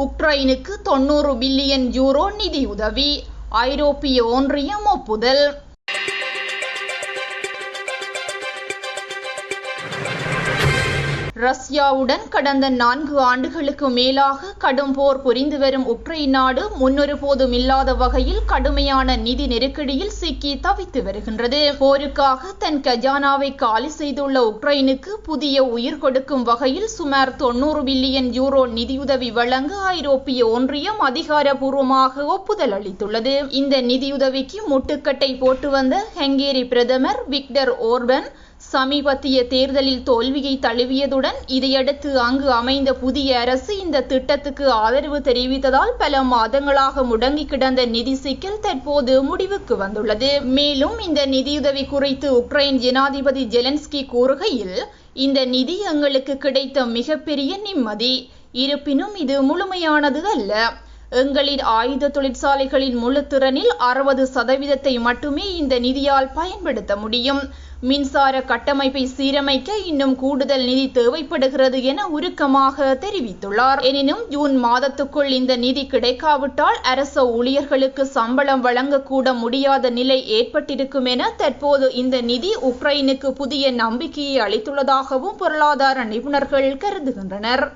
உக்ரைனுக்கு 90 billion euro நிதியுதவி, ஐரோப்பிய ஒன்றியம் ஒப்புதல். ரஷ்யாவுடன் கடந்த 4 ஆண்டுகளுக்கு மேலாக கடும் போர் புரிந்து வரும் உக்ரைன் நாடு முன்னொருபோதும் இல்லாத வகையில் கடுமையான நிதி நெருக்கடியில் சிக்கி தவித்து வருகின்றது. போருக்காக தன் கஜானாவை காலி செய்துள்ள உக்ரைனுக்கு புதிய உயிர் கொடுக்கும் வகையில் சுமார் 90 பில்லியன் யூரோ நிதியுதவி வழங்க ஐரோப்பிய ஒன்றியம் அதிகாரப்பூர்வமாக ஒப்புதல் அளித்துள்ளது. இந்த நிதியுதவிக்கு முட்டுக்கட்டை போட்டு வந்த ஹங்கேரி பிரதமர் விக்டர் ஓர்பன் சமீபத்திய தேர்தலில் தோல்வியை தழுவியதுடன் இதையடுத்து அங்கு அமைந்த புதிய அரசு இந்த திட்டத்துக்கு ஆதரவு தெரிவித்ததால் பல மாதங்களாக முடங்கி கிடந்த நிதி சிக்கல் தற்போது முடிவுக்கு வந்துள்ளது. மேலும் இந்த நிதியுதவி குறித்து உக்ரைன் ஜனாதிபதி ஜெலன்ஸ்கி கூறுகையில், இந்த நிதி எங்களுக்கு கிடைத்த மிகப்பெரிய நிம்மதி. இருப்பினும் இது முழுமையானது அல்ல. எங்களின் ஆயுத தொழிற்சாலைகளின் முழு திறனில் 60% மட்டுமே இந்த நிதியால் பயன்படுத்த முடியும். மின்சார கட்டமைப்பை சீரமைக்க இன்னும் கூடுதல் நிதி தேவைப்படுகிறது என உருக்கமாக தெரிவித்துள்ளார். எனினும் ஜூன் மாதத்துக்குள் இந்த நிதி கிடைக்காவிட்டால் அரச ஊழியர்களுக்கு சம்பளம் வழங்கக்கூட முடியாத நிலை ஏற்பட்டிருக்கும் என தற்போது இந்த நிதி உக்ரைனுக்கு புதிய நம்பிக்கையை அளித்துள்ளதாகவும் பொருளாதார நிபுணர்கள் கருதுகின்றனர்.